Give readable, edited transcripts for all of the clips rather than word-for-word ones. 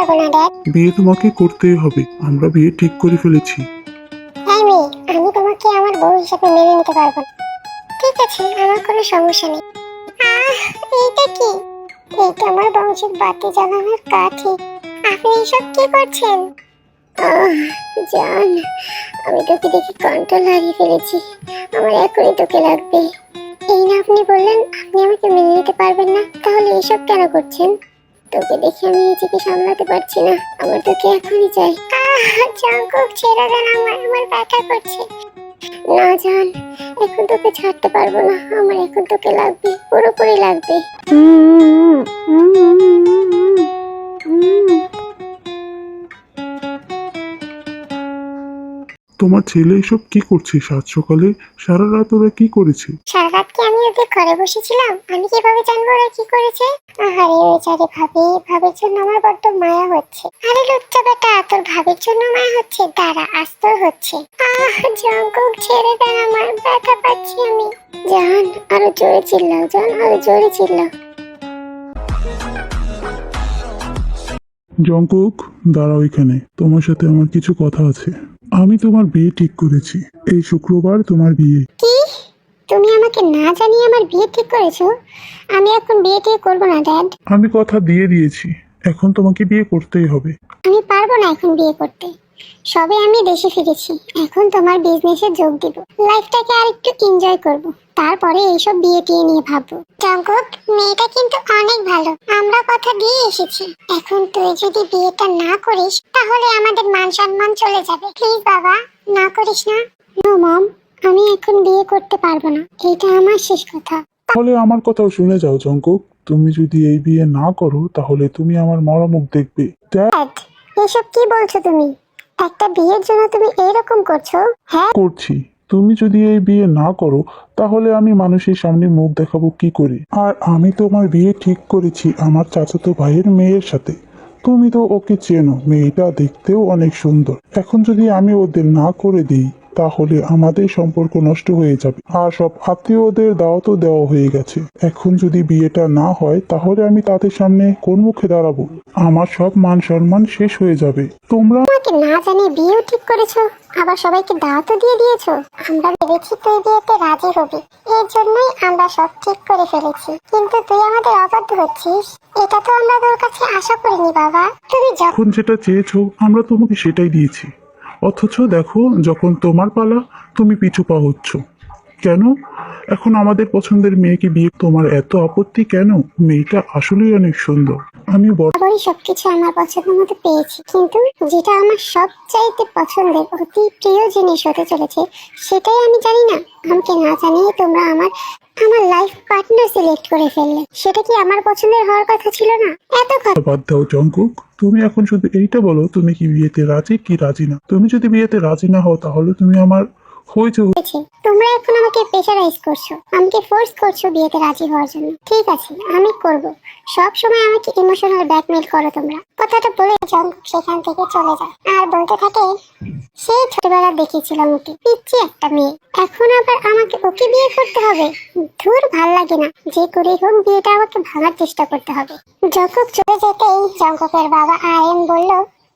পারবো না ড্যাড। বিয়ে তোমাকে করতেই হবে, আমরা বিয়ে ঠিক করে ফেলেছি। এই মেয়ে, আমি তোমাকে আমার বউ হিসেবে মেনে নিতে পারবো না। ঠিক আছে, আমার কোনো সমস্যা নেই। এইটা কি? এইটা আমার বংশের বাতি জ্বালানোর কাঠি। আপনি এসব কি করছেন? জান, আমি তোকে দেখে কন্ট্রোল হারিয়ে ফেলেছি। আমার এখনই তোকে লাগবে। এই না আপনি বললেন আপনি আমাকে মেনে নিতে পারবেন না, তাহলে এসব কেন করছেন? তোকে দেখে আমি নিজেকে সামলাতে পারছি না, আমার তোকে এখনই চাই। জাঙ্কুক, ছেড়ে দেন আমায়, আমার ব্যথা করছে। না জান, এখন তোকে ছাড়তে পারবো না, আমার এখন তোকে লাগবে, পুরোপুরি লাগবে। তোমার ছেলে এসব কি করছে সাত সকালে? সারা রাত ওরা কি করেছে? সারা রাত কি আমি ওদের ঘরে বসেছিলাম? আমি কিভাবে জানবো ওরা কি করেছে? আরে বেচারি ভাবি, ভাবির জন্য আমার বড্ড মায়া হচ্ছে। আরে লুচ্চা বেটা, তোর ভাবির জন্য মায়া হচ্ছে? দাঁড়া, আজ তোর হচ্ছে। জঙ্কুক, ছেড়ে দেন আমার, ব্যথা পাচ্ছি আমি। জান, আরো জোরে চিল্লাও, জান, আরো জোরে চিল্লাও। জঙ্কুক, দাঁড়াও এখানে, তোমার সাথে আমার কিছু কথা আছে। আমি তোমার বিয়ে ঠিক করেছি, এই শুক্রবার তোমার বিয়ে। কি? তুমি আমাকে না জানিয়ে আমার বিয়ে ঠিক করেছো? আমি এখন বিয়ে ঠিক করবো না ড্যাড। আমি কথা দিয়ে দিয়েছি, এখন তোমাকে বিয়ে করতেই হবে। আমি পারবো না এখন বিয়ে করতে। সবে আমি দেশে ফিরেছি, এখন তোমার বিজনেসে যোগ দিব। লাইফটাকে আর একটু এনজয় করব, তারপরে এইসব বিয়ে টিয়ে নিয়ে ভাববো। জঙ্কুক, মেয়েটা কিন্তু অনেক ভালো, আমরা কথা দিয়ে এসেছি। এখন তুই যদি বিয়েটা না করিস তাহলে আমাদের মান সম্মান চলে যাবে। প্লিজ বাবা, না করিস না। নো মম, আমি এখন বিয়ে করতে পারবো না, এটা আমার শেষ কথা। তাহলে আমার কথাও শুনে যাও জঙ্কুক, তুমি যদি এই বিয়ে না করো তাহলে তুমি আমার মরা মুখ দেখবে। ড্যাড, এসব কি বলছো তুমি? একটা বিয়ের জন্য তুমি এইরকম করছো? হ্যাঁ, করছি। তুমি যদি এই বিয়ে না করো তাহলে আমি মানুষের সামনে মুখ দেখাবো কি করে? আর আমি তোমার বিয়ে ঠিক করেছি আমার চাচাতো ভাইয়ের মেয়ের সাথে। তুমি তো ওকে চেনো, মেয়েটা দেখতেও অনেক সুন্দর। এখন যদি আমি ওদের না করে দিই তাহলে আমাদের সম্পর্ক নষ্ট হয়ে যাবে, আর সব আত্মীয়দের দাওয়াতও দেওয়া হয়ে গেছে। এখন যদি বিয়েটা না হয় তাহলে আমি তাদের সামনে কোন মুখে দাঁড়াবো? আমার সব মান সম্মান শেষ হয়ে যাবে। তোমরা আমাকে না জানিয়ে বিয়েও ঠিক করেছো, আবার সবাইকে দাওয়াতও দিয়ে দিয়েছো। আমরা ভেবেছি তুই বিয়েতে রাজি হবি, এর জন্যই আমরা সব ঠিক করে ফেলেছি। কিন্তু তুই আমাদের অবাধ্য হচ্ছিস, এটা তো আমরা তোর কাছে আশা করিনি বাবা। তুমি এখন যেটা চেয়েছো আমরা তোমাকে সেটাই দিয়েছি, অথচ দেখো যখন তোমার পালা তুমি পিছু পা হচ্ছ কেন? এখন আমাদের পছন্দের মেয়েকে বিয়ে তোমার এত আপত্তি কেন? মেয়েটা আসলেই অনেক সুন্দর। আমি বরাবরই সবকিছু আমার পছন্দের মতো পেয়েছি, কিন্তু যেটা আমার সবচাইতে পছন্দের অতি প্রিয় জিনিস হতে চলেছে সেটাই আমি জানি না। আমাকে না জানিয়ে তোমরা আমার আমার লাইফ পার্টনার সিলেক্ট করে ফেললে। সেটা কি আমার পছন্দের হওয়ার কথা ছিল না? এত কথা বাদ দাও জঙ্কুক, তুমি এখন শুধু এইটা বলো তুমি কি বিয়েতে রাজি কি রাজি না। তুমি যদি বিয়েতে রাজি না হও তাহলে তুমি আমার হয়েছে। হয়েছে, তোমরা এখন আমাকে প্রেশারাইজ করছো, আমাকে ফোর্স করছো বিয়েতে রাজি হওয়ার জন্য। ঠিক আছে, আমি করব। সব সময় আমাকে ইমোশনাল ব্ল্যাকমেল করো তোমরা। কথাটা বলে জঙ্কুক সেখান থেকে চলে যায় আর বলতে থাকে, সেই ছোটবেলা দেখিয়েছিলাম ওকে, পিচ্ছি একটা মেয়ে, এখন আবার আমাকে ওকে বিয়ে করতে হবে? ধুর, ভাল লাগে না। যে করে হোক বিয়েটা আমাকে ভাঙার চেষ্টা করতে হবে। জঙ্কুক চলে যেতেই জঙ্কুকের বাবা আয়েন বলল,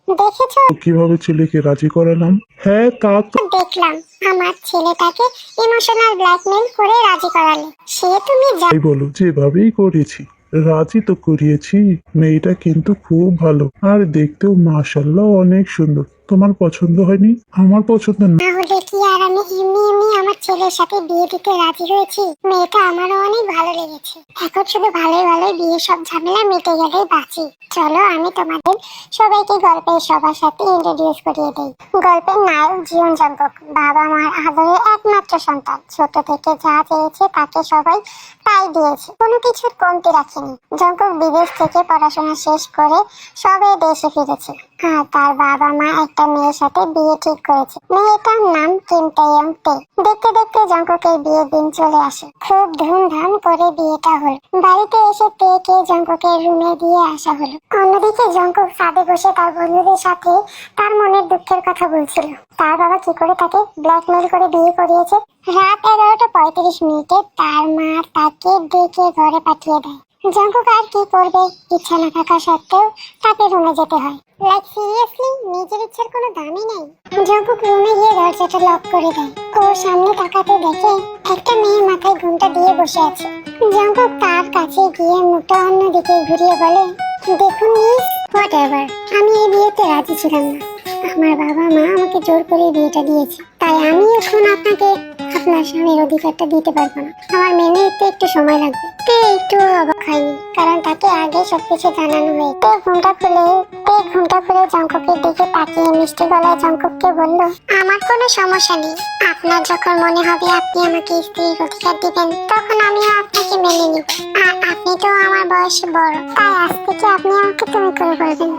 দেখেছো কিভাবে ছেলেকে রাজি করালাম? হ্যাঁ তা তো দেখলাম, আমার ছেলেটাকে ইমোশনাল ব্ল্যাকমেল করে রাজি করালে। সে তুমি তাই বলো, যেভাবেই করেছি রাজি তো করিয়েছি। মেয়েটা কিন্তু খুব ভালো আর দেখতেও মাশাআল্লাহ অনেক সুন্দর। তোমার পছন্দ হয়নি? আমার পছন্দ না। না হলে কি আর আমি এমনি এমনি আমার ছেলের সাথে বিয়ে দিতে রাজি হয়েছি? মেয়েটা আমারও অনেক ভালো লেগেছে। এখন শুধু ভালোই ভালোই বিয়ে সব ঝামেলা মিটে গেলেই বাঁচি। চলো আমি তোমাদের সবাইকে গল্পের সবার সাথে ইন্ট্রোডিউস করিয়ে দেই। গল্পের নায়ক জীবন জঙ্কুক, বাবা মার আদরের একমাত্র সন্তান। ছোট থেকে যা চেয়েছে তাকে সবাই তাই দিয়েছে, কোনো কিছুর কমতি রাখেনি। জঙ্কুক বিদেশ থেকে পড়াশোনা শেষ করে সবে দেশে ফিরেছে, আর তার বাবা মা একটা মেয়ের সাথে বিয়ে ঠিক করেছে। মেয়েটার নাম কিম তাeyong তে। দেখতে দেখতে জঙ্কুকের বিয়ের দিন চলে আসে। খুব ধুমধাম করে বিয়েটা হলো। বাড়িতে এসে তেকে জঙ্কুকের রুমে দিয়ে আসা হলো। অন্যদিকে জঙ্কুক ছাদে বসে তার বন্ধুদের সাথে তার মনের দুঃখের কথা বলছিল। তার বাবা কি করে তাকে ব্ল্যাকমেল করে বিয়ে করিয়েছে। রাত 11:35 তার মা তাকে ডেকে ঘরে পাঠিয়ে দেয়। জঙ্কুক আর কি করবে, ইচ্ছা না থাকা সত্ত্বেও তাকে রুমে যেতে হয়। লাইক সিরিয়াসলি, নিজের ইচ্ছার কোনো দামই নেই। জঙ্কুক রুমে গিয়ে দরজাটা লক করে দেয়। ওর সামনে তাকাতে দেখে একটা মেয়ে মাথায় ঘুমটা দিয়ে বসে আছে। জঙ্কুক তার কাছে গিয়ে মুখটা অন্যদিকে ঘুরিয়ে বলে, দেখুন মিস, হোয়াটএভার, আমি এই বিয়েতে রাজি ছিলাম না। আমার বাবা মা আমাকে জোর করে বিয়েটা দিয়েছে, তাই আমি এখন আপনাকে আপনার স্বামীর অধিকারটা দিতে পারবো না। আমার মেনে নিতে একটু সময় লাগবে। তে একটু অবাক হয়নি, কারণ তাকে আগে সবকিছু জানানো হয়েছে। ঘুমটা খুলে জঙ্কুকের দিকে তাকিয়ে মিষ্টি গলায় জঙ্কুককে বলল, আমার কোনো সমস্যা নেই। আপনার যখন মনে হবে আপনি আমাকে স্ত্রীর অধিকার দিবেন, তখন আমিও আপনাকে মেনে নিব। আর আপনি তো আমার বয়সে বড়, তাই আজ থেকে আপনি আমাকে তুমি করে বলবেন।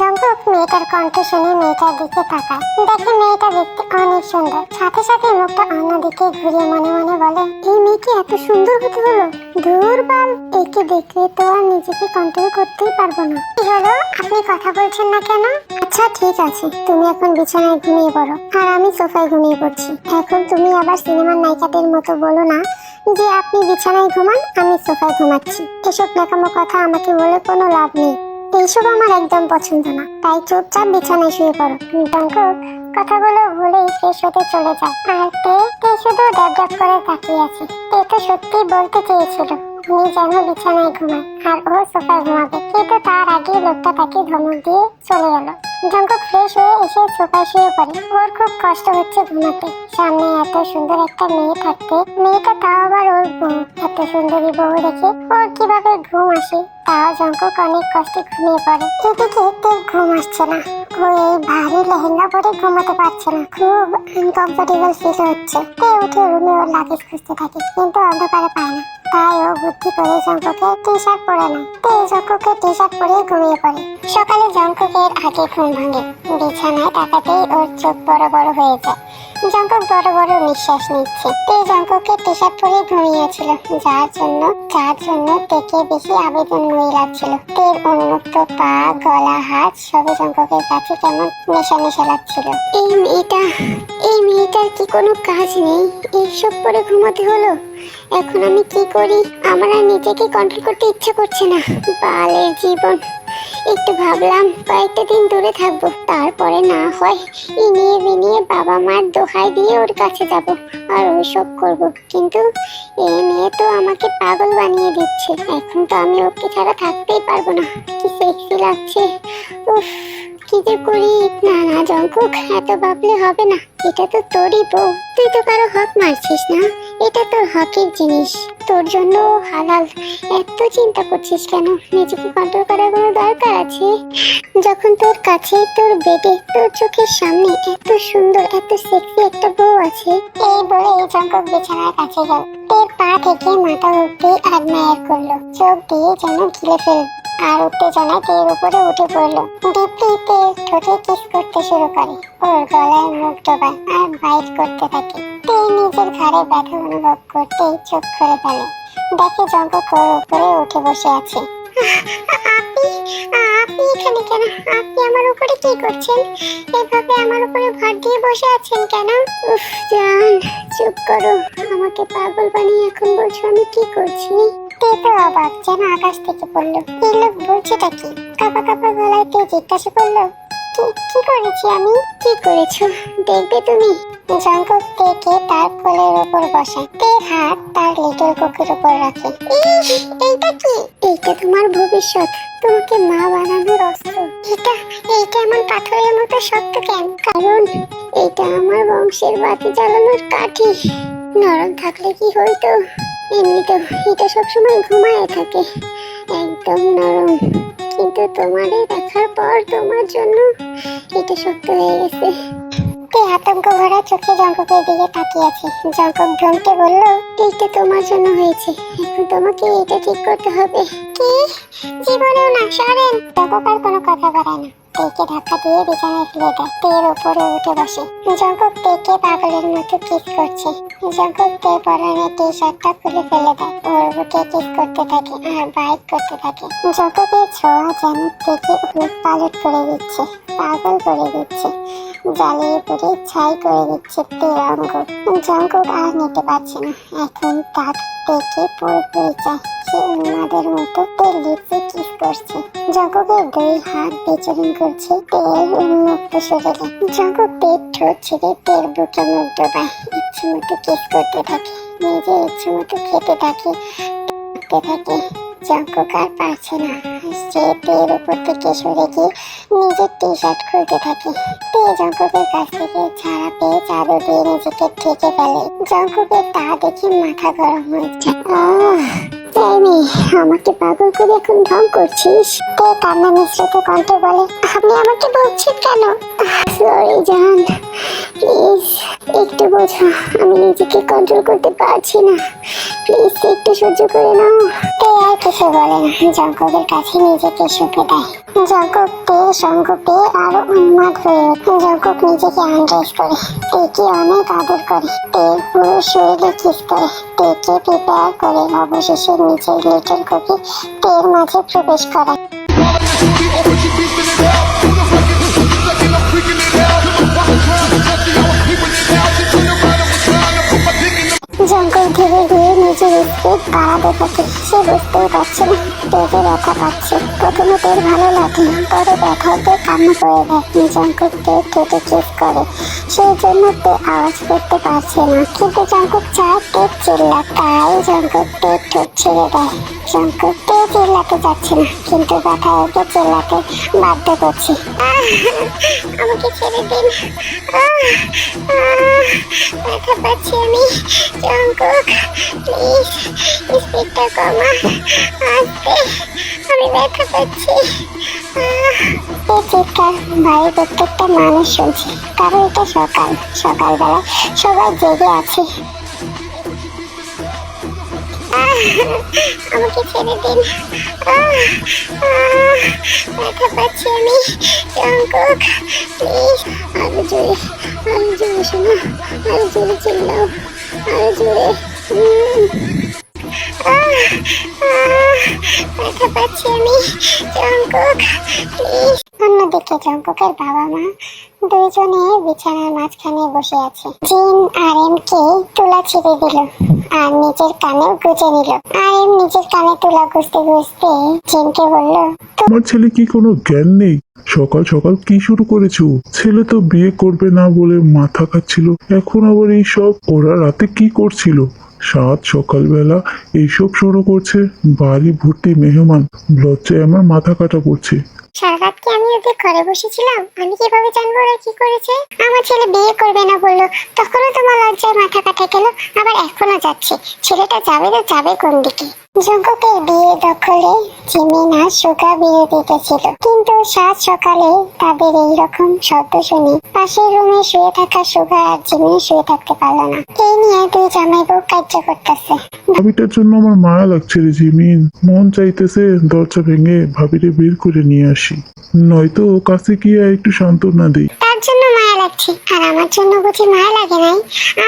জঙ্কুক মেয়েটার কণ্ঠ শুনে মেয়েটার দিকে তাকায়। দেখে মেয়েটা দেখতে অনেক সুন্দর। সাথে সাথে মুখটা অন্যদিকে ঘুরিয়ে মনে মনে বলে, এই মেয়েকে এত সুন্দর হতে হলো। দূর বাল, একে দেখে তো আর নিজেকে কন্ট্রোল করতেই পারবো না। কি হলো, আপনি কথা বলছেন না কেন? আচ্ছা ঠিক আছে, তুমি এখন বিছানায় ঘুমিয়ে পড়ো, আর আমি সোফায় ঘুমিয়ে পড়ছি। এখন তুমি আবার সিনেমার নায়িকাদের মতো বলো না যে আপনি বিছানায় ঘুমান, আমি সোফায় ঘুমাচ্ছি। এসব ন্যাকামো কথা আমাকে বলে কোনো লাভ নেই। এইসব আমার একদম পছন্দ না, তাই চুপচাপ বিছানায় শুয়ে পড়ো। জঙ্কুক কথাগুলো বলেই ফ্রেশ হতে চলে যায়। আর তে শুধু ড্যাব করে তাকিয়ে আছে। তে তো সত্যি বলতে চেয়েছিল তুমি যেন বিছানায় ঘুমায় আর ও সোফায় ঘুমাবে, কিন্তু তার আগে লোকটা তাকে ধমক দিয়ে চলে গেল। জঙ্কুক ফ্রেশ হয়ে এসে সোফায় শুয়ে পড়ে। ওর খুব কষ্ট হচ্ছে ঘুমাতে। সামনে এত সুন্দর একটা মেয়ে থাকতে, মেয়েটা তাও আবার ওর বউ। এত সুন্দরী বউ রেখে ওর কিভাবে ঘুম আসে, তাও জঙ্কুক অনেক কষ্টে ঘুমিয়ে পড়ে। এদিকে তের ঘুম আসছে না। ও এই ভারী লেহেঙ্গা পরে ঘুমাতে পারছে না, খুব আনকমফোর্টেবল ফিল হচ্ছে। তে উঠে রুমে ওর লাগেজ খুঁজতে থাকে, কিন্তু অন্ধকারে পায় না। তাই ও বুদ্ধি করে জঙ্কুকের টি শার্ট পরে নেয়। তে জঙ্কুকের টি শার্ট পরে ঘুমিয়ে পড়ে। সকালে জঙ্কুকের আগে ঘুম ভাঙে। বিছানায় তাকাতেই ওর চোখ বড় বড় হয়ে যায়। জঙ্কুক বড় বড় নিঃশ্বাস নিচ্ছে। তে জঙ্কুকের টি শার্ট পরে ঘুমিয়েছিল, যার জন্য তেকে বেশি আবেদনময়ী লাগছিল। তের উন্মুক্ত পা, গলা, হাত সবে জঙ্কুকের কাছে কেমন নেশা নেশা লাগছিল। এই মেয়েটার কি কোনো কাজ নেই? এইসব পরে ঘুমাতে হলো। এখন আমি কি করি? আমার আর নিজেকে কন্ট্রোল করতে ইচ্ছা করছে না। বালের জীবন। একটু ভাবলাম কয়েকটা দিন দূরে থাকবো, তারপরে না হয় ইনিয়ে বিনিয়ে বাবা মার দোহাই দিয়ে ওর কাছে যাব আর ওইসব করব। কিন্তু এই মেয়ে তো আমাকে পাগল বানিয়ে দিচ্ছে। এখন তো আমি ওকে ছাড়া থাকতেই পারবো না। কি সেক্সি লাগছে, উফ, কি যে করি। না জঙ্কুক, এত ভাবলে হবে না। এটা তো তোরই বউ, তুই তো কারো হক মারছিস না। এটা তোর হকের জিনিস, তোর জন্য হালাল। এত চিন্তা করছিস কেন? নিজেকে কন্ট্রোল করার কোনো দরকার আছে? যখন তোর কাছে, তোর বেডে, তোর চোখের সামনে এত সুন্দর, এত সেক্সি একটা বউ আছে। এই বলে জঙ্কুক বিছানার কাছে গেল। তের পা থেকে মাথা অব্দি অ্যাডমায়ার করলো, চোখ দিয়ে যেন গিলে ফেলল। আর উত্তেজনায় তের উপরে উঠে পড়লো। ডিপলি তের ঠোঁটে কিস করতে শুরু করে। ওর গলায় মুখ ডোবায় আর বাইট করতে থাকে। তে নিজের ঘাড়ে ব্যথা অনুভব করতেই চোখ খুলে ফেলে। দেখে জঙ্কুক ওর উপরে উঠে বসে আছে। আপনি এখানে কেন? আপনি আমার উপরে কি করছেন? এভাবে আমার উপরে ভর দিয়ে বসে আছেন কেন? উফ জান, চুপ করো। আমাকে পাগল বানিয়ে এখন বলছো আমি কি করছি? তে তো অবাক, যেন আকাশ থেকে পড়লো। এই লোক বলছেটা কি? কাপা কাপা গলায় তে জিজ্ঞাসা করলো, কি করেছি আমি? কি করেছো দেখবে তুমি? জঙ্কুক তেকে তার কোলের উপর বসায়। তের হাত তার লিটল কুকুর উপর রাখে। এইটা কি? এইটা তোমার ভবিষ্যৎ, তোমাকে মা বানানোর অস্ত্র। এইটা এমন পাথরের মতো শক্ত কেন? কারণ এইটা আমার বংশের বাতি জ্বালানোর কাঠি। নরম থাকলে কি হইতো? এমনিতে এটা সবসময় ঘুমায় থাকে, একদম নরম। কিন্তু তোমারে দেখার পর তোমার জন্য এটা শক্ত হয়ে গেছে। তে আতঙ্ক ভরা চোখে জঙ্কুকের দিকে তাকিয়ে আছে। জঙ্কুক ধমকে বলল, এইটা তোমার জন্য হয়েছে, এখন তোমাকে এটা ঠিক করতে হবে। কি? জীবনেও না, সরেন। জঙ্কুক আর কোনো কথা বাড়ায় না, তেকে ধাক্কা দিয়ে বিছানায় ফেলে দেয়। তের উপরে উঠে বসে। জঙ্কুক তেকে পাগলের মতো কিস করছে। জঙ্কুক তের পরনের টি শার্টটা খুলে ফেলে দেয়। ওর বুকে কিস করতে থাকে আর বাইট করতে থাকে। জঙ্কুকের ছোঁয়া যেন তেকে উলট পালট করে দিচ্ছে, পাগল করে দিচ্ছে, জ্বালিয়ে পুড়ে ছাই করে দিচ্ছে তের অঙ্গ। জঙ্কুক আর নিতে পারছে না, এখন তার তেকে পুরোপুরি চায়। সে সে উন্মাদের মতো তেল লিপসে কিস করছে। জঙ্কুকের দুই হাত বিচরণ করছে তেল উন্মুক্ত শরীরে। জঙ্কুক তেল ঠোঁট ছেড়ে তেল বুকে মুখ ডোবায়, ইচ্ছে মতো কিস করতে থাকে, নিজে ইচ্ছে মতো খেতে থাকে, থাকে। জঙ্কুক আর পারছে না, সে তের উপর থেকে সরে গিয়ে নিজের টি শার্ট খুলতে থাকে। তে জঙ্কুকের কাছ থেকে ছাড়া পেয়ে চাদর দিয়ে নিজেকে ঢেকে ফেলে। জঙ্কুকের তা দেখে মাথা গরম হয়ে যায়। এই মেয়ে, আমাকে পাগল করে এখন ঢং করছিস? তে কান্না মিশ্রিত কণ্ঠে বলে, আপনি আমাকে বলছেন কেন? সরি জান, প্লিজ একটু বোঝো, আমি নিজেকে কন্ট্রোল করতে পারছি না, প্লিজ একটু সহ্য করে নাও। তে আর কিছু বলে না, জঙ্কুকের কাছে নিজেকে শুকে দেয়। জঙ্কুক তের সঙ্গ পেয়ে আরো উন্মাদ হয়ে ওঠে। জঙ্কুক নিজেকে আন্ড্রেস করে, তেকে অনেক আদর করে, তের পুরো শরীরে কিস করে, তেকে প্রিপেয়ার করে অবশেষে নিজের লিটল কপি তের মাঝে প্রবেশ করায়। জঙ্কুক ধীরে ধীরে নিজের স্পিড বাড়াতে থাকে। সে বুঝতেই পারছে না তেজে ব্যথা পাচ্ছে। প্রথমে তের ভালো লাগে, পরে ব্যথাতে কান্না করে দেয়। জঙ্কুক তের ঠোঁটে কিস করে, সেই জন্য তে আওয়াজ করতে পারছে না, কিন্তু জঙ্কুক চায় তের চিল্লাক, তাই জঙ্কুক তের ঠোঁট ছেড়ে দেয়। জঙ্কুক তে চিল্লাতে যাচ্ছে না, কিন্তু ব্যথায় ওকে চিল্লাতে বাধ্য করছে। আমাকে ছেড়ে দিন, ব্যথা পাচ্ছি আমি। জঙ্কুক প্লিজ স্পিডটা কমা, আস্তে, আমি ব্যথা পাচ্ছি। এই চিৎকার বাড়ির প্রত্যেকটা মানুষ শুনছে, কারণ এটা সকালবেলা সবাই জেগে আছে। আমাকে ছেড়ে দিন, ব্যথা পাচ্ছি আমি। জঙ্কুক প্লিজ, আরো জোরে শোনো, আরো জোরে চিল্লাও, আরো জোরে। ব্যথা পাচ্ছি আমি। Jungkook please. অন্যদিকে জঙ্কুকের বাবা মা দুইজনে বিছানার মাঝখানে বসে আছে। জিন আর এম কে তুলা ছিঁড়ে দিল আর নিজের কানেও গুজে নিল। আর এম নিজের কানে তুলা গুজতে গুজতে জিনকে বলল, তোমার ছেলে কি কোনো জ্ঞান নেই? সকাল সকাল কি শুরু করেছো? ছেলে তো বিয়ে করবে না বলে মাথা খাচ্ছিল, এখন আবার এই সব। ওরা রাতে কি করছিল? সকালবেলা এইসব শুরু করছে। বাড়ি ভর্তি মেহমান, লজ্জায় আমার মাথা কাটা পড়ছে। সারা রাত কি আমি ওদের ঘরে বসেছিলাম? আমি কিভাবে জানবো ওরা কি করেছে? আমার ছেলে বিয়ে করবে না বললো, তখনও তোমার লজ্জায় মাথা কাটা গেল, আবার এখনো যাচ্ছে। ছেলেটা যাবে তো যাবে কোন দিকে? জঙ্কুকের বিয়ে দখলে জিমিন আর সুগা বিরোধিতা ছিল, কিন্তু সাত সকালে তাদের এইরকম শব্দ শুনে পাশের রুমে শুয়ে থাকা সুগা আর জিমিন শুয়ে থাকতে পারলো না। এই নিয়ে দুই জামাই বউ কার্য করতেছে। ভাবিটার জন্য আমার মায়া লাগছে রে জিমিন, মন চাইতেছে দরজা ভেঙে ভাবিরে বের করে নিয়ে আসি, নয়তো কাছে গিয়ে একটু সান্ত্বনা দিই। তার জন্য মায়া লাগছে, আর আমার জন্য বুঝি মায়া লাগে নাই?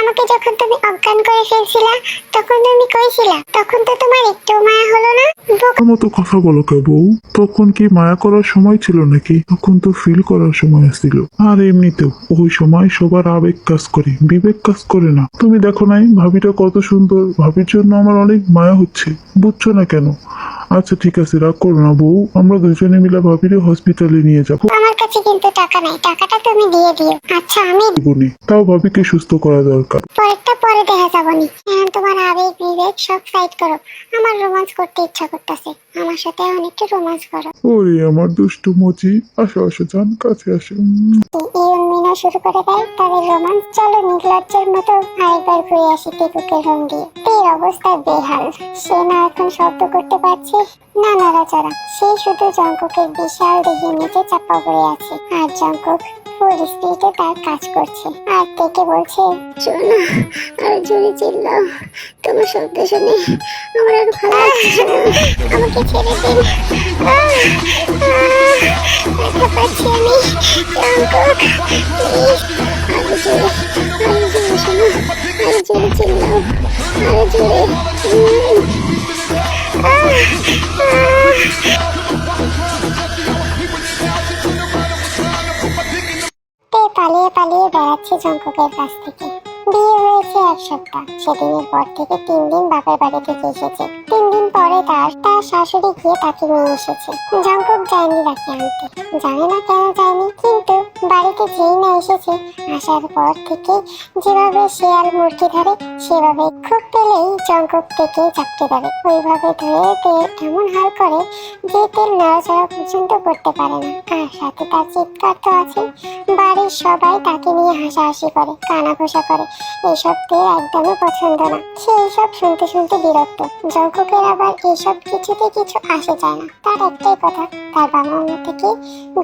আমাকে যখন তুমি অজ্ঞান করে ফেলছিলা তখন তুমি কইছিলা, তখন তো তোমার একটু মায়া হলো না? বোকার মতো কথা বলো কে বউ? তখন কি মায়া করার সময় ছিল নাকি? তখন তো ফিল করার সময় ছিল। আর এমনিতেও ওই সময় সবার আবেগ কাজ করে, বিবেক কাজ করে না। তুমি দেখো নাই ভাবিটা কত সুন্দর, ভাবির জন্য আমার অনেক মায়া হচ্ছে, বুঝছো না কেন? আচ্ছা ঠিক আছে, রাগ করো না বউ, আমরা দুজনে মিলে ভাবিরে হসপিটালে নিয়ে যাবো। আমার কাছে কিন্তু টাকা নাই, টাকাটা তুমি দিয়ে দিও। আচ্ছা আমি জীবনে তাও ভাবিকে সুস্থ করা দরকার। পরেরটা পরে দেখা যাবনি। এখন তোমার আবেগ বিবেক সব সাইড করো, আমার রোমান্স করতে ইচ্ছা করতেছে, আমার সাথে এখন একটু রোমান্স করো। ওরে আমার দুষ্টু মুচি, আসো আসো জান, কাছে আসো। এই উন্মিনা শুরু করে দেয় তাদের রোমান্স। চলো নির্লজ্জের মতো আরেকবার ঘুরে আসি টিকুকের রুম দিয়ে। তের অবস্থা বেহাল, সে না এখন শব্দ করতে পারছে না নাড়াচাড়া। সে শুধু জঙ্কুকের বিশাল দেহের নিচে চাপা পড়ে আছে, আর জঙ্কুক ফুল স্পিডে তার কাজ করছে। আর তেকে বলছে, শোনো আর জোরে চিল্লাও, তোমার শব্দ শুনে আমার আর ভালো লাগছে না, আমাকে ছেড়ে দিন, ব্যথা পাচ্ছি আমি। জঙ্কুক প্লিজ, আরো জোরে শোনো, আরো জোরে চিল্লাও, আরো জোরে। তে পালিয়ে পালিয়ে বেড়াচ্ছে জঙ্কুকের কাছ থেকে। বিয়ে হয়েছে এক সপ্তাহ, সেদিনের পর থেকে 3 দিন বাপের বাড়ি থেকে এসেছে। 3 দিন পরে পরে তার শাশুড়ি গিয়ে তাকে নিয়ে এসেছে। জঙ্কুক যায়নি তাকে আনতে, জানে না কেন যায়নি, কিন্তু বাড়িতে যেই না এসেছে, আসার পর থেকে যেভাবে শেয়াল মুরগি ধরে সেভাবে খুব পেলেই জঙ্কুক থেকে চাপতে ধরে। ওইভাবে ধরে তেল এমন হাল করে যে তেল নড়াচড়া পর্যন্ত করতে পারে না। আর সাথে তার চিৎকার তো আছে, বাড়ির সবাই তাকে নিয়ে হাসাহাসি করে, কানাঘোষা করে। এইসব তেল একদমই পছন্দ না, সে এইসব শুনতে শুনতে বিরক্ত। জঙ্কুকের আবার এইসব কিছুতে কিছু আসে যায় না। তার একটাই কথা, তার বাবা মা থেকে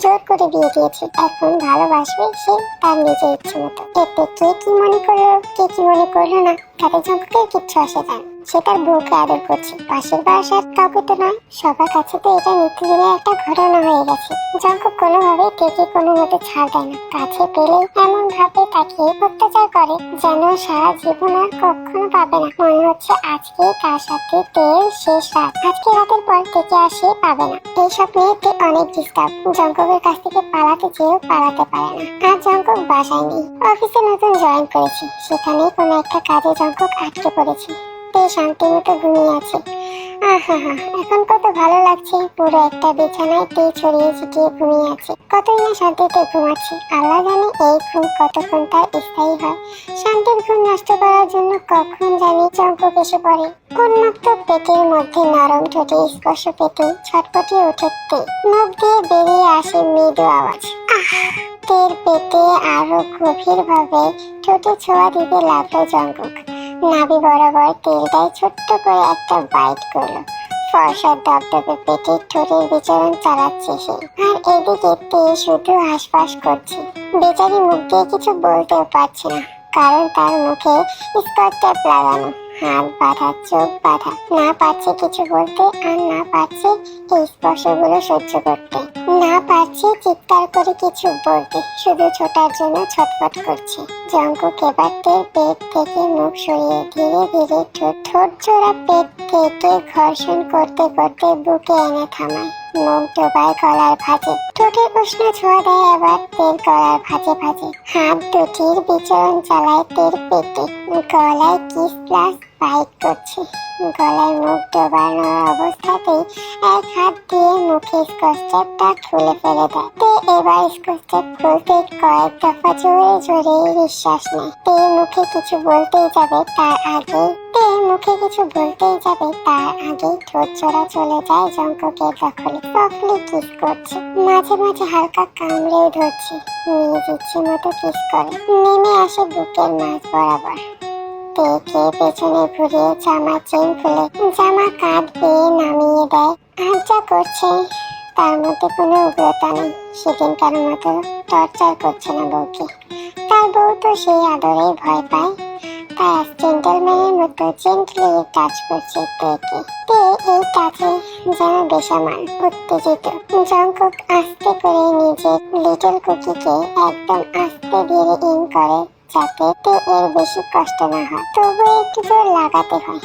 জোর করে বিয়ে দিয়েছে, এখন ভালোবাসবে সে তার নিজের ইচ্ছে মতো। এতে কে কি মনে করলো কে কি মনে করলো না, তাতে জঙ্কুকের কিচ্ছু আসে যায় না। সে তার বউকে আদর করছে, পাশের বাসার কাউকে তো নয়, সবার কাছে তো এটা নিত্যদিনের একটা ঘটনা হয়ে গেছে। জঙ্কুক কোনোভাবেই তেকে কোনো মতে ছাড় দেয় না, কাছে পেলে এমন ভাবে তাকে অত্যাচার করে যেন সারা জীবন আর কখনো পাবে না। মনে হচ্ছে আজকে তার সাথে তেল শেষ রাত, আজকে রাতের পর থেকে আর সে পাবে না। এইসব নিয়ে তে অনেক ডিস্টার্ব, জঙ্কুকের কাছ থেকে পালাতে চেয়েও পালাতে পারে না। আর জঙ্কুক বাসায় নেই, অফিসে নতুন জয়েন করেছে, সেখানে কোনো একটা কাজে জঙ্কুক আটকে পড়েছে। শান্তি মতো ঘুমিয়ে আছে। আহা, এখন কত ভালো লাগছে, পুরো একটা বিছানায় তে ছড়িয়ে ছিটিয়ে ঘুমিয়ে আছে। কতই না শান্তিতে ঘুমাচ্ছে, আল্লাহ জানে এই ঘুম কতক্ষণ তার স্থায়ী হয়। শান্তির ঘুম নষ্ট করার জন্য কখন জানি জঙ্কুক এসে পড়ে। উন্মুক্ত পেটের মধ্যে নরম ঠোঁটে স্পর্শ পেতে ছটপটিয়ে ওঠে তে, মুখ দিয়ে বেরিয়ে আসে মৃদু আওয়াজ। তের পেটে আরো গভীর ভাবে ঠোঁটে ছোঁয়া দিতে লাগলো জঙ্কুক। নাভি বরাবর তেলটাই ছোট্ট করে একটা বাইট করলো। ফর্সা দপদপে পেটের ঠোঁটের বিচরণ চালাচ্ছে সে, আর এদিকে তে শুধু হাঁসফাঁস করছে। বেচারি মুখ দিয়ে কিছু বলতেও পারছে না, কারণ তার মুখে স্কচ টেপ লাগানো, হাত বাঁধা, চোখ বাঁধা। না পারছে কিছু বলতে, আর না পারছে এই স্পর্শগুলো সহ্য করতে, না পারছে চিৎকার করে কিছু বলতে, শুধু ছোটার জন্য ছটফট করছে। জঙ্কুক এবার তের পেট থেকে মুখ সরিয়ে ধীরে ধীরে ঠোঁট জোড়া পেট থেকে ঘর্ষণ করতে করতে বুকে এনে থামায়। মুখ ডোবায় গলার ভাঁজে, ঠোঁটের উষ্ণ ছোঁয়া দেয় এবার তের গলার ভাঁজে ভাঁজে। হাত দুটির বিচরণ চালায় তের পেটে, গলায় কিস প্লাস বাইট করছে। গলায় মুখ ডোবানো অবস্থাতেই এক হাত দিয়ে মুখে স্কচটেপটা খুলে ফেলে দেয়। তে এবার স্কচটেপ খুলতে কয়েক দফা জোরে জোরে নিঃশ্বাস নেয়। তে মুখে কিছু বলতেই যাবে তার আগেই ঠোঁট জোড়া চলে যায় জঙ্কুকের দখলে। সফটলি কিস করছে, মাঝে মাঝে হালকা কামড়েও ধরছে, নিজ ইচ্ছে মতো কিস করে। নেমে আসে বুকের মাঝ বরাবর। তেকে পেছনে ঘুরিয়ে জামা চেন খুলে জামা কাঁধ বেয়ে নামিয়ে দেয়। আর যা করছে তার মধ্যে কোনো উগ্রতা নেই, সেদিনকার মতো টর্চার করছে না বউকে। তার বউ তো সেই আদরেই ভয় পায়, তাই জেন্টলম্যানের মতো জেন্টলি টাচ করছে তেকে। তে এই টাচে যেন বেসামাল উত্তেজিত। জঙ্কুক আস্তে করে নিজের লিটল কুকিকে একদম আস্তে ধীরে ইন করে, যাতে তে এর বেশি কষ্ট না হয়। তবু একটু জোর লাগাতে হয়।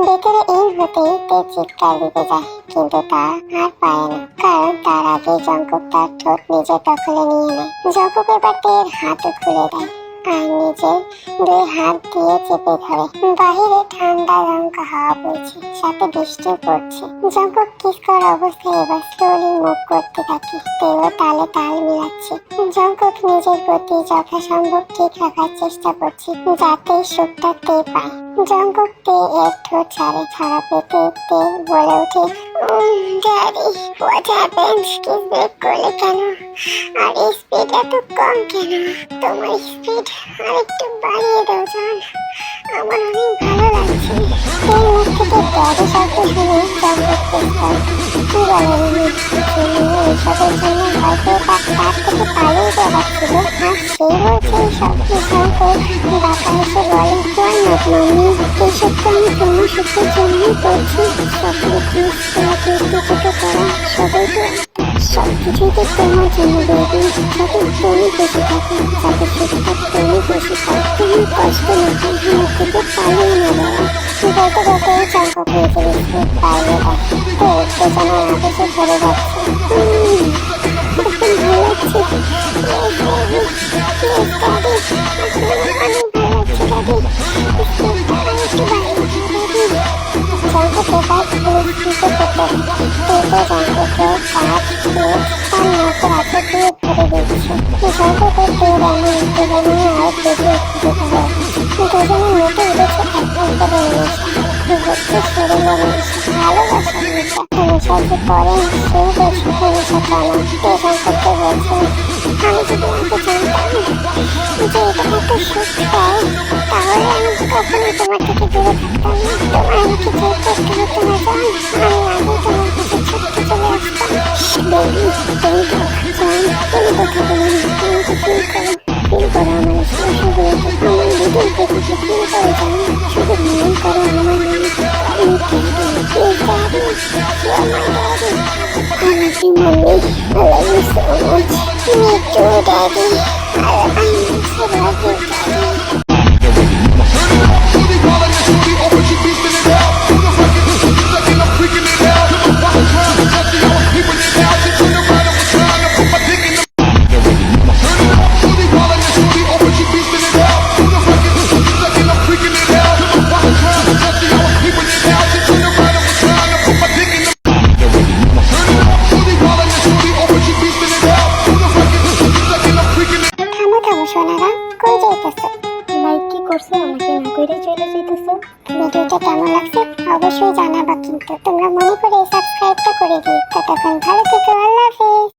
ভেতরে ইন হতেই তে চিৎকার দিতে যায়, কিন্তু তা আর পারে না, কারণ তার আগে জঙ্কুক তার ঠোঁট নিজের দখলে নিয়ে নেয়। জঙ্কুক এবার তের হাতও খুলে দেয় আর নিজের দুই হাত দিয়ে চেপে ধরে। বাহিরে ঠান্ডা লঙ্কা হাওয়া বইছে, সাথে বৃষ্টিও পড়ছে। জঙ্কুক কিস করা অবস্থায় এবার স্লোলি মুভ করতে থাকে, তেও তালে তাল মিলাচ্ছে। জঙ্কুক নিজের গতি যথাসম্ভব ঠিক রাখার চেষ্টা করছে, যাতে সুখটা তে পায়। জঙ্কুক তে এর ঠোঁট ছাড়া পেতে তে বলে ওঠে, daddy what happens? Kiss break করলে কেন? আর স্পিড এত কম কেন? তোমার স্পিড আর একটু বাড়িয়ে দাও জান, আমার অনেক ভালো লাগছে। এই মুখ থেকে ড্যাডি শব্দ শুনে জঙ্কুক কি বলে এইসবের জন্য হয়তো তার থেকে পালিয়ে বেড়াচ্ছিল। আর সেই বলছে এইসব জঙ্কুক বাঁকা এসে বলে, তোমার মত মাম্মি, এইসব তো আমি তোমার সুখের জন্যই করছি। সব কিছুই তো তোমার জন্য বেবি, যাতে তুমি খুশি থাকো, যাতে সুখটা তুমি খুশি থাকো, তুমি কষ্ট না হয়, আমার থেকে পালিয়ে না বেড়া। বলতে বলতে জঙ্কুক নিজের স্পিড বাড়িয়ে দেয়। তো উত্তেজনার আবেশে ভরে যাচ্ছে। খুব ভালো লাগছে, অনেক ভালো লাগছে ড্যাডি, স্পিডটা একটু বাড়িয়ে দাও ড্যাডি। জাঙ্কুকে কাজ পুলিশ দিতে করতে তুই তো জাঙ্কুকে কাজ দিয়ে তার নৌকো আছে দিয়ে ধরে দিচ্ছে জাঙ্কুকে তোর এমন দুজনে আর বেশি উত্তেজিত হয় দুজনের মুখে উঠেছে একদম করে নেশা শরীরের নেশা ভালোবাসার নেশা নেশা যে করে সেই বেশি নেশা টানা তো জাঙ্কুকে বলছে আমি যদি আগে জানতাম যে এটা এত সুখ দেয় তাহলে আমি কখনোই তোমার থেকে দূরে থাকতাম না তোমার আমাকে যে করতে হতো না জান আমি আগে তোমার কাছে ছুটতে চলে আসতাম বেবি তুমি তো জান তুমি কথা বলো না তুমি তো ফিল করো আমার স্পর্শ দিয়েছে আমার হৃদয় থেকে ফিল করে জান শুধু মনে করো আমার মনে আমি daddy you my daddy I love you, mommy. I love you so much. Me too, daddy. I also love you, daddy. থামো থামো সোনারা কই যাইতেছো লাইক কি করছো আমাকে না কইরা চলে যাইতেছো ভিডিওটা কেমন লাগছে অবশ্যই জানাবা কিন্তু তোমরা মনে করে সাবস্ক্রাইবটা করে দিও ততক্ষণ ভালো থেকো আল্লাহ হাফেজ